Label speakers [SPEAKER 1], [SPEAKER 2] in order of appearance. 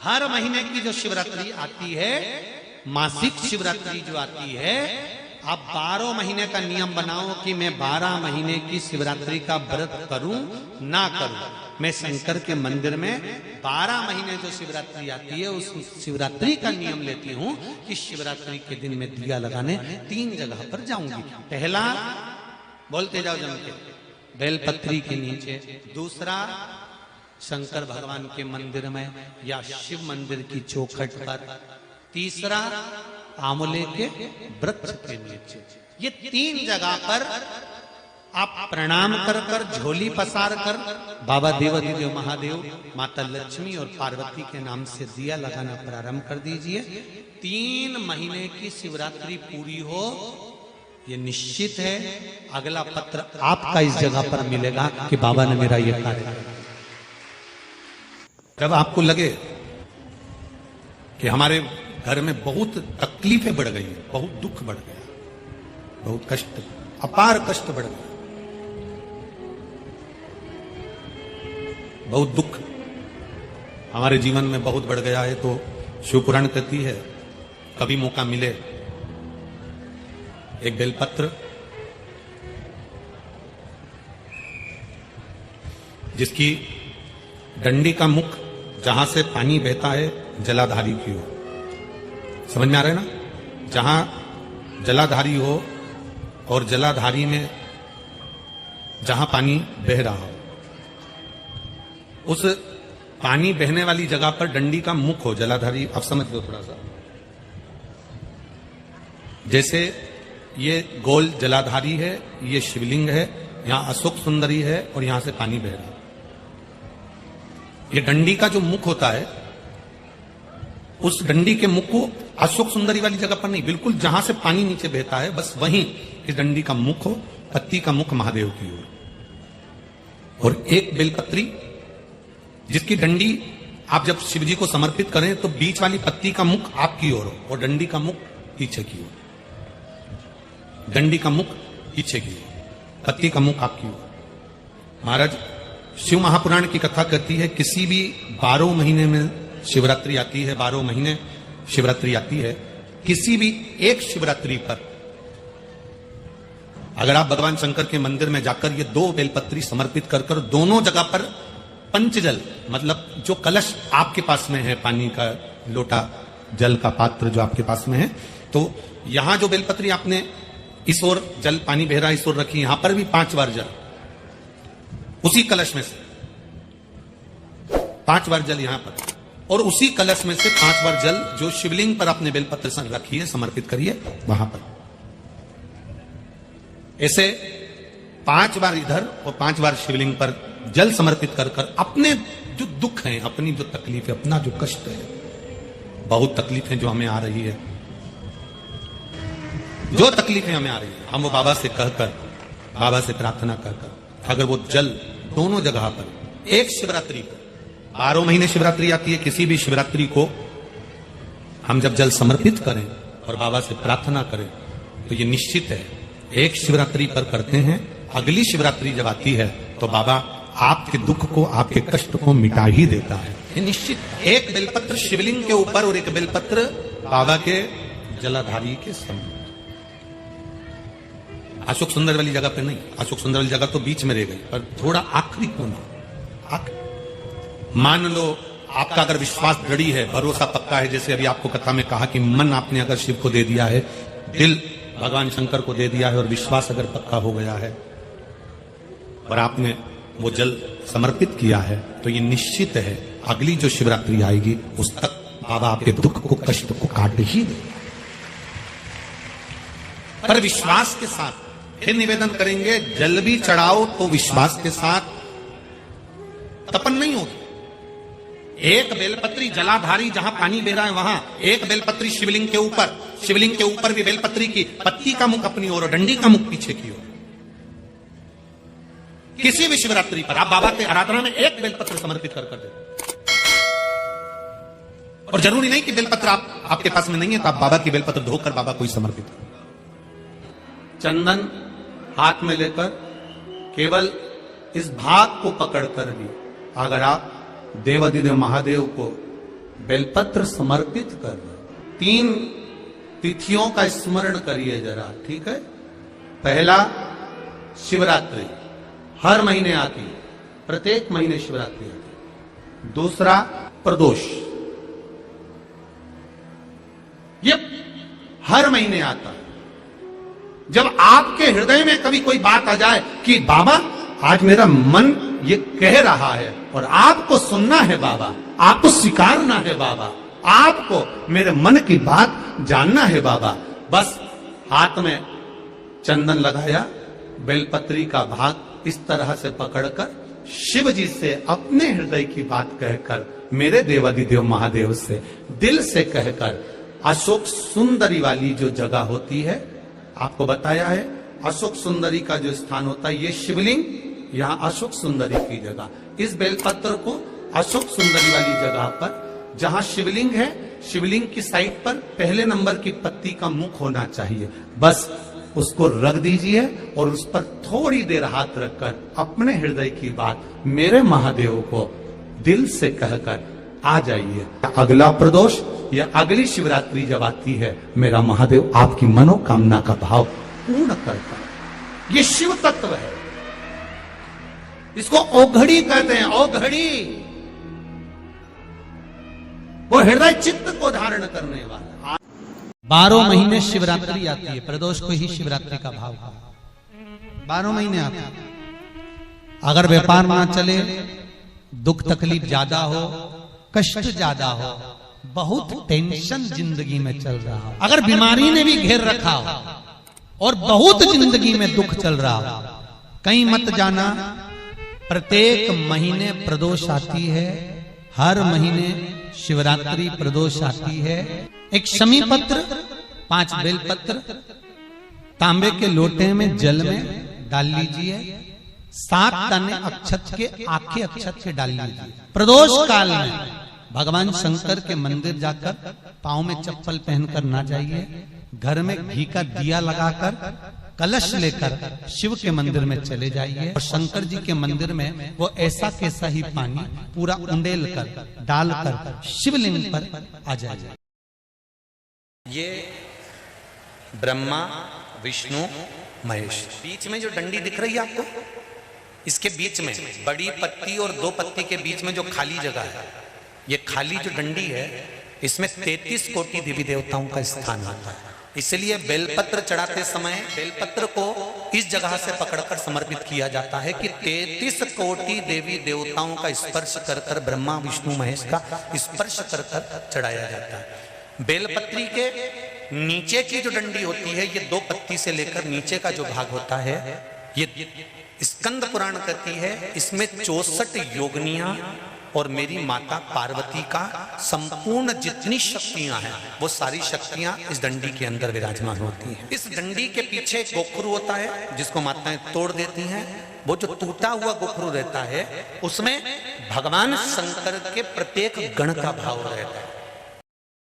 [SPEAKER 1] हर महीने की जो शिवरात्रि आती है, मासिक शिवरात्रि जो आती है, आप 12 महीने का नियम बनाओ कि मैं 12 महीने की शिवरात्रि का व्रत करूं ना करूं। मैं शंकर के मंदिर में 12 महीने जो शिवरात्रि आती है उस शिवरात्रि का नियम लेती हूं कि शिवरात्रि के दिन में दिया लगाने 3 जगह पर जाऊंगी। पहला, बोलते जाओ जम के, बेलपत्री के नीचे। दूसरा, शंकर भगवान के मंदिर में या शिव मंदिर की चौखट पर। तीसरा, आंवले के वृक्ष के नीचे। ये 3 जगह पर आप प्रणाम कर कर, झोली पसार कर बाबा देवाधिदेव महादेव, माता लक्ष्मी और पार्वती के नाम से दिया लगाना प्रारंभ कर दीजिए। 3 महीने की शिवरात्रि पूरी हो, ये निश्चित है अगला पत्र आपका इस जगह पर मिलेगा कि बाबा ने मेरा ये कार्य किया। जब आपको लगे कि हमारे घर में बहुत तकलीफें बढ़ गई, बहुत दुख बढ़ गया, बहुत कष्ट, अपार कष्ट बढ़ गया, बहुत दुख हमारे जीवन में बहुत बढ़ गया है, तो शिव पुराण कहती है कभी मौका मिले एक बेलपत्र जिसकी डंडी का मुख जहां से पानी बहता है जलाधारी की ओर, समझ में आ रहा है ना? जहां जलाधारी हो और जलाधारी में जहां पानी बह रहा हो, उस पानी बहने वाली जगह पर डंडी का मुख हो, जलाधारी। आप समझ लो थोड़ा सा, जैसे ये गोल जलाधारी है, ये शिवलिंग है, यहां अशोक सुंदरी है और यहां से पानी बह रहा है। ये डंडी का जो मुख होता है, उस डंडी के मुख को अशोक सुंदरी वाली जगह पर नहीं, बिल्कुल जहां से पानी नीचे बहता है बस वहीं इस डंडी का मुख हो, पत्ती का मुख महादेव की ओर। और एक बेलपत्री जिसकी डंडी आप जब शिव जी को समर्पित करें तो बीच वाली पत्ती का मुख आपकी ओर हो और डंडी का मुख पीछे की ओर, डंडी का मुख पीछे की ओर, पत्ती का मुख आपकी ओर। महाराज, शिव महापुराण की कथा कहती है किसी भी 12 महीने में शिवरात्रि आती है, 12 महीने शिवरात्रि आती है, किसी भी एक शिवरात्रि पर अगर आप भगवान शंकर के मंदिर में जाकर ये 2 बेलपत्री समर्पित कर कर दोनों जगह पर पंचजल, मतलब जो कलश आपके पास में है, पानी का लोटा, जल का पात्र जो आपके पास में है, तो यहां जो बेलपत्री आपने इस ओर जल पानी बह रहा इस ओर रखी, यहां पर भी 5 बार जल, उसी कलश में से 5 बार जल यहां पर, और उसी कलश में से 5 बार जल जो शिवलिंग पर आपने बेलपत्र रखी है समर्पित करिए वहां पर। ऐसे 5 बार इधर और 5 बार शिवलिंग पर जल समर्पित कर कर अपने जो दुख है, अपनी जो तकलीफ है, अपना जो कष्ट है, बहुत तकलीफें जो हमें आ रही है, जो तकलीफें हमें आ रही है, हम वो बाबा से कहकर, बाबा से प्रार्थना कहकर, अगर वो जल दोनों जगह पर एक शिवरात्रि पर, 12 महीने शिवरात्रि आती है, किसी भी शिवरात्रि को हम जब जल समर्पित करें और बाबा से प्रार्थना करें तो ये निश्चित है एक शिवरात्रि पर करते हैं, अगली शिवरात्रि जब आती है तो बाबा आपके दुख को, आपके कष्ट को मिटा ही देता है, ये निश्चित। एक बेलपत्र शिवलिंग के ऊपर और एक बेलपत्र बाबा के जलाधारी के समीप। अशोक सुंदर वाली जगह पे नहीं, अशोक सुंदर वाली जगह तो बीच में रह गई, पर थोड़ा आखिरी कोना। मान लो आपका अगर विश्वास दृढ़ी है, भरोसा पक्का है, जैसे अभी आपको कथा में कहा कि मन आपने अगर शिव को दे दिया है, दिल भगवान शंकर को दे दिया है और विश्वास अगर पक्का हो गया है और आपने वो जल समर्पित किया है, तो ये निश्चित है अगली जो शिवरात्रि आएगी उस तक बाबा आपके दुख को, कष्ट को काट ही दे। पर विश्वास के साथ फिर निवेदन करेंगे, जल भी चढ़ाओ तो विश्वास के साथ, तपन नहीं होगी। एक बेलपत्री जलाधारी जहां पानी बह रहा है वहां, एक बेलपत्री शिवलिंग के ऊपर, शिवलिंग के ऊपर भी बेलपत्री की पत्ती का मुख अपनी ओर और डंडी का मुख पीछे की ओर। किसी भी शिवरात्रि पर आप बाबा के आराधना में एक बेलपत्र समर्पित कर दे, और जरूरी नहीं कि बेलपत्र आपके पास में नहीं है तो आप बाबा की बेलपत्र धोकर बाबा को ही समर्पित करें। चंदन हाथ में लेकर केवल इस भाग को पकड़कर भी अगर आप देवाधिदेव महादेव को बेलपत्र समर्पित कर दो। 3 तिथियों का स्मरण करिए जरा, ठीक है। पहला शिवरात्रि, हर महीने आती है, प्रत्येक महीने शिवरात्रि आती है। दूसरा प्रदोष, ये हर महीने आता है। जब आपके हृदय में कभी कोई बात आ जाए कि बाबा आज मेरा मन ये कह रहा है और आपको सुनना है बाबा, आपको स्वीकारना है बाबा, आपको मेरे मन की बात जानना है बाबा, बस हाथ में चंदन लगाया, बेलपत्री का भाग इस तरह से पकड़कर शिव जी से अपने हृदय की बात कहकर, मेरे देवादिदेव महादेव से दिल से कहकर, अशोक सुंदरी वाली जो जगह होती है, आपको बताया है अशोक सुंदरी का जो स्थान होता है, ये शिवलिंग, यहां अशोक सुंदरी की जगह, इस बेलपत्र को अशोक सुंदरी वाली जगह पर, जहां शिवलिंग है, शिवलिंग की साइड पर पहले नंबर की पत्ती का मुख होना चाहिए, बस उसको रख दीजिए और उस पर थोड़ी देर हाथ रखकर अपने हृदय की बात मेरे महादेव को दिल से कहकर आ जाइए। अगला प्रदोष या अगली शिवरात्रि जब आती है, मेरा महादेव आपकी मनोकामना का भाव पूर्ण करता है। ये शिव तत्व है, इसको औघड़ी कहते हैं, औघड़ी, वो हृदय चित्त को धारण करने वाला।
[SPEAKER 2] 12 महीने शिवरात्रि आती है, प्रदोष को ही शिवरात्रि का भाव है। 12 महीने आते हैं। अगर व्यापार ना चले, दुख तकलीफ ज्यादा हो, कष्ट ज्यादा हो, बहुत टेंशन जिंदगी में चल रहा हो, अगर बीमारी ने भी घेर रखा हो और बहुत जिंदगी में दुख चल रहा हो, कहीं मत जाना। प्रत्येक महीने प्रदोष आती है, हर महीने शिवरात्रि प्रदोष आती है। एक शमी पत्र, 5 बेलपत्र तांबे के लोटे में जल में डाल लीजिए, 7 दाने अक्षत के, आखे अक्षत के डाल लीजिए। प्रदोष काल में भगवान शंकर के मंदिर जाकर पांव में चप्पल पहनकर ना जाइए, घर में घी का दिया लगाकर कलश लेकर शिव के मंदिर में चले जाइए और शंकर जी के मंदिर में वो ऐसा कैसा ही पानी पूरा उंडेल कर डालकर शिवलिंग पर आ जाइए।
[SPEAKER 1] ये ब्रह्मा विष्णु महेश, बीच में जो डंडी दिख रही है आपको, इसके बीच में बड़ी पत्ती और 2 पत्ती के बीच में जो खाली जगह है, ये खाली जो डंडी है, इसमें 33 कोटि देवी देवताओं का स्थान आता है। इसलिए बेलपत्र चढ़ाते समय बेलपत्र को इस जगह से पकड़कर समर्पित किया जाता है कि 33 कोटि देवी देवताओं का स्पर्श कर कर, ब्रह्मा विष्णु महेश का स्पर्श कर कर चढ़ाया जाता है। बेलपत्री के नीचे की जो डंडी होती है, ये 2 पत्ती से लेकर नीचे का जो भाग होता है, ये स्कंद पुराण कहती है, इसमें 64 योगनियां और मेरी माता पार्वती का संपूर्ण जितनी शक्तियां हैं, वो सारी शक्तियां इस डंडी के अंदर विराजमान होती हैं। इस डंडी के पीछे एक गोखरू होता है जिसको माताएं तोड़ देती हैं। वो जो टूटा हुआ गोखरू रहता है, उसमें भगवान शंकर के प्रत्येक गण का भाव रहता है।